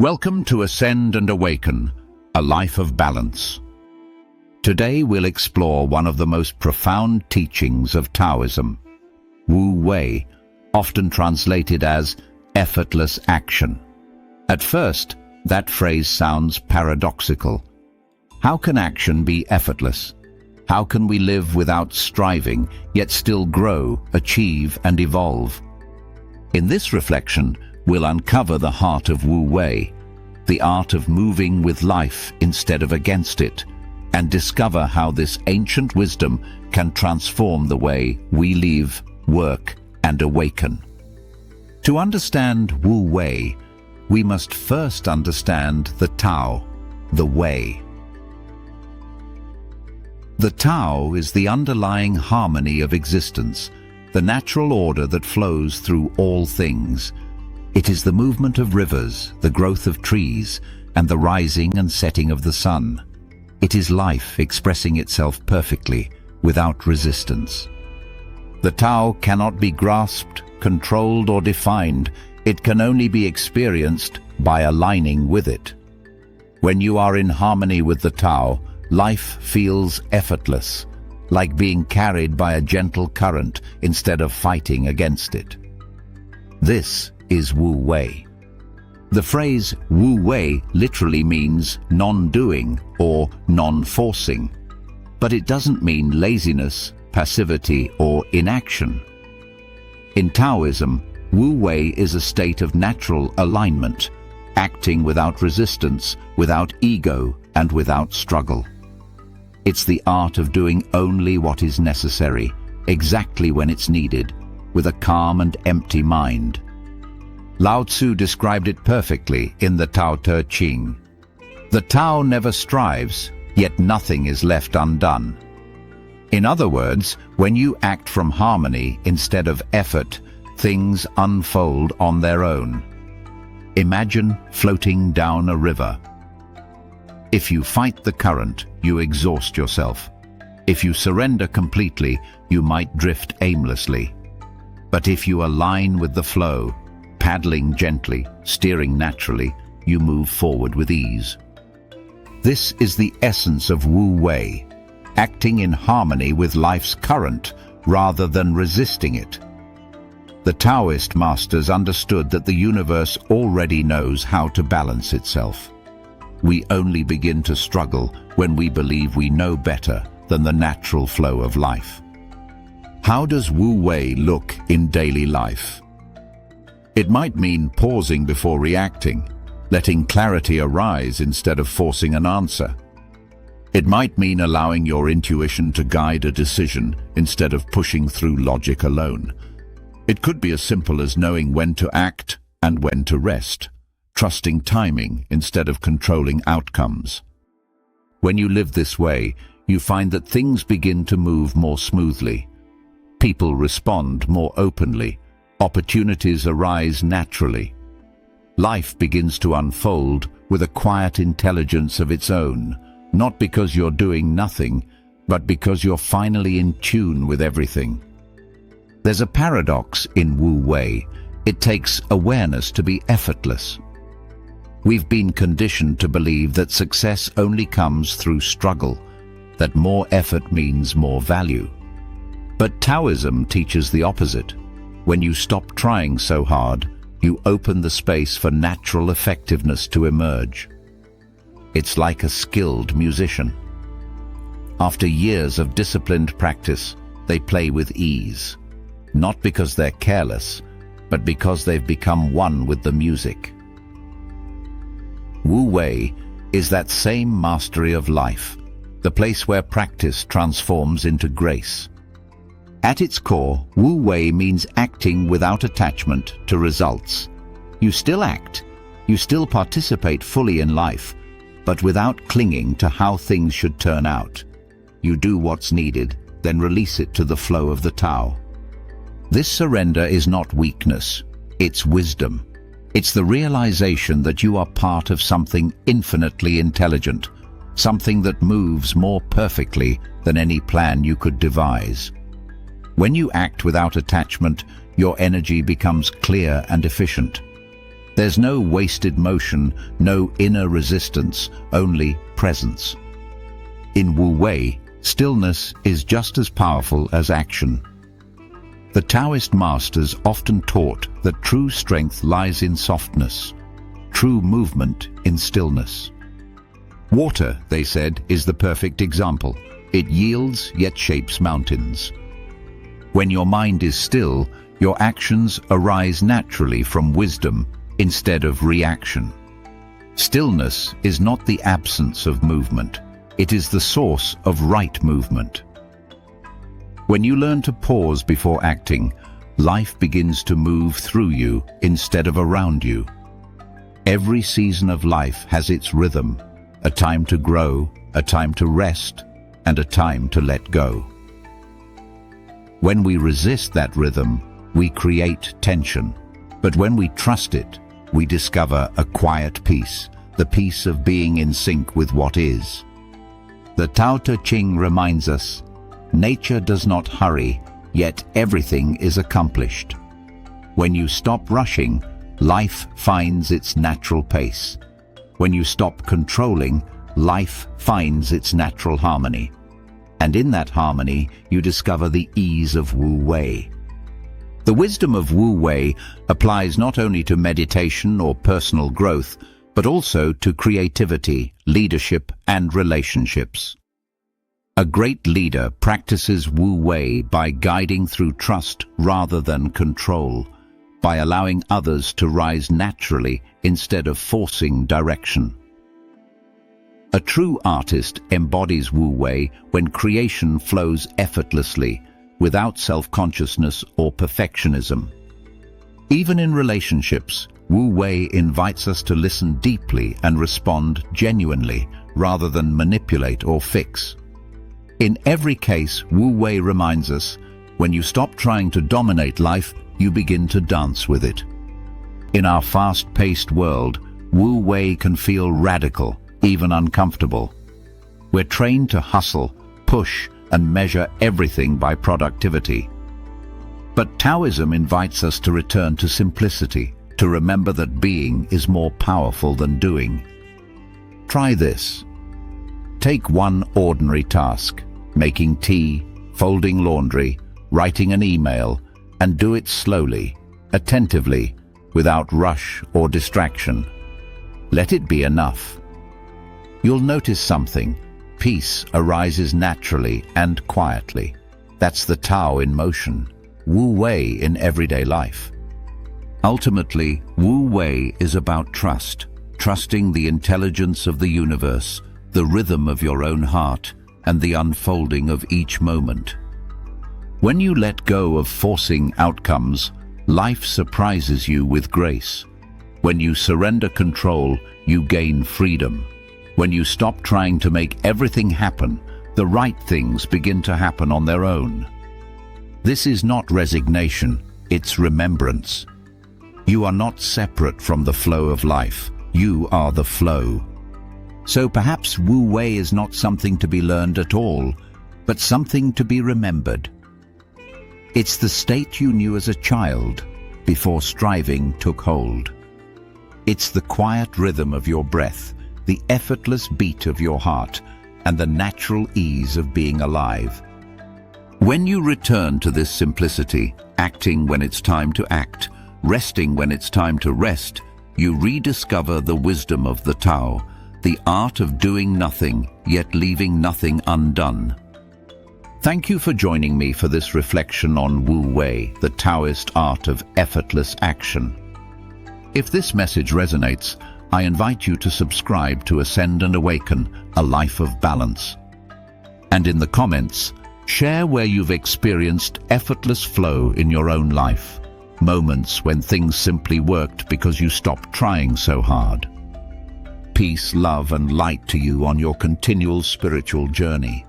Welcome to Ascend and Awaken, a life of balance. Today we'll explore one of the most profound teachings of Taoism, Wu Wei, often translated as effortless action. At first, that phrase sounds paradoxical. How can action be effortless? How can we live without striving, yet still grow, achieve, and evolve? In this reflection, we'll uncover the heart of Wu Wei, the art of moving with life instead of against it, and discover how this ancient wisdom can transform the way we live, work, and awaken. To understand Wu Wei, we must first understand the Tao, the Way. The Tao is the underlying harmony of existence, the natural order that flows through all things. It is the movement of rivers, the growth of trees, and the rising and setting of the sun. It is life expressing itself perfectly, without resistance. The Tao cannot be grasped, controlled, or defined. It can only be experienced by aligning with it. When you are in harmony with the Tao, life feels effortless, like being carried by a gentle current instead of fighting against it. This is Wu Wei. The phrase Wu Wei literally means non-doing or non-forcing, but it doesn't mean laziness, passivity, or inaction. In Taoism, Wu Wei is a state of natural alignment, acting without resistance, without ego, and without struggle. It's the art of doing only what is necessary, exactly when it's needed, with a calm and empty mind. Lao Tzu described it perfectly in the Tao Te Ching. The Tao never strives, yet nothing is left undone. In other words, when you act from harmony instead of effort, things unfold on their own. Imagine floating down a river. If you fight the current, you exhaust yourself. If you surrender completely, you might drift aimlessly. But if you align with the flow, paddling gently, steering naturally, you move forward with ease. This is the essence of Wu Wei, acting in harmony with life's current rather than resisting it. The Taoist masters understood that the universe already knows how to balance itself. We only begin to struggle when we believe we know better than the natural flow of life. How does Wu Wei look in daily life? It might mean pausing before reacting, letting clarity arise instead of forcing an answer. It might mean allowing your intuition to guide a decision instead of pushing through logic alone. It could be as simple as knowing when to act and when to rest, trusting timing instead of controlling outcomes. When you live this way, you find that things begin to move more smoothly. People respond more openly. Opportunities arise naturally. Life begins to unfold with a quiet intelligence of its own, not because you're doing nothing, but because you're finally in tune with everything. There's a paradox in Wu Wei. It takes awareness to be effortless. We've been conditioned to believe that success only comes through struggle, that more effort means more value. But Taoism teaches the opposite. When you stop trying so hard, you open the space for natural effectiveness to emerge. It's like a skilled musician. After years of disciplined practice, they play with ease, not because they're careless, but because they've become one with the music. Wu Wei is that same mastery of life, the place where practice transforms into grace. At its core, Wu Wei means acting without attachment to results. You still act, you still participate fully in life, but without clinging to how things should turn out. You do what's needed, then release it to the flow of the Tao. This surrender is not weakness, it's wisdom. It's the realization that you are part of something infinitely intelligent, something that moves more perfectly than any plan you could devise. When you act without attachment, your energy becomes clear and efficient. There's no wasted motion, no inner resistance, only presence. In Wu Wei, stillness is just as powerful as action. The Taoist masters often taught that true strength lies in softness, true movement in stillness. Water, they said, is the perfect example. It yields yet shapes mountains. When your mind is still, your actions arise naturally from wisdom instead of reaction. Stillness is not the absence of movement. It is the source of right movement. When you learn to pause before acting, life begins to move through you instead of around you. Every season of life has its rhythm, a time to grow, a time to rest, and a time to let go. When we resist that rhythm, we create tension. But when we trust it, we discover a quiet peace, the peace of being in sync with what is. The Tao Te Ching reminds us, nature does not hurry, yet everything is accomplished. When you stop rushing, life finds its natural pace. When you stop controlling, life finds its natural harmony. And in that harmony, you discover the ease of Wu Wei. The wisdom of Wu Wei applies not only to meditation or personal growth, but also to creativity, leadership, and relationships. A great leader practices Wu Wei by guiding through trust rather than control, by allowing others to rise naturally instead of forcing direction. A true artist embodies Wu Wei when creation flows effortlessly, without self-consciousness or perfectionism. Even in relationships, Wu Wei invites us to listen deeply and respond genuinely, rather than manipulate or fix. In every case, Wu Wei reminds us, when you stop trying to dominate life, you begin to dance with it. In our fast-paced world, Wu Wei can feel radical, even uncomfortable. We're trained to hustle, push, and measure everything by productivity. But Taoism invites us to return to simplicity, to remember that being is more powerful than doing. Try this. Take one ordinary task, making tea, folding laundry, writing an email, and do it slowly, attentively, without rush or distraction. Let it be enough. You'll notice something. Peace arises naturally and quietly. That's the Tao in motion, Wu Wei in everyday life. Ultimately, Wu Wei is about trust, trusting the intelligence of the universe, the rhythm of your own heart, and the unfolding of each moment. When you let go of forcing outcomes, life surprises you with grace. When you surrender control, you gain freedom. When you stop trying to make everything happen, the right things begin to happen on their own. This is not resignation, it's remembrance. You are not separate from the flow of life, you are the flow. So perhaps Wu Wei is not something to be learned at all, but something to be remembered. It's the state you knew as a child, before striving took hold. It's the quiet rhythm of your breath, the effortless beat of your heart, and the natural ease of being alive. When you return to this simplicity, acting when it's time to act, resting when it's time to rest, you rediscover the wisdom of the Tao, the art of doing nothing, yet leaving nothing undone. Thank you for joining me for this reflection on Wu Wei, the Taoist art of effortless action. If this message resonates, I invite you to subscribe to Ascend and Awaken, a life of balance. And in the comments, share where you've experienced effortless flow in your own life, moments when things simply worked because you stopped trying so hard. Peace, love, and light to you on your continual spiritual journey.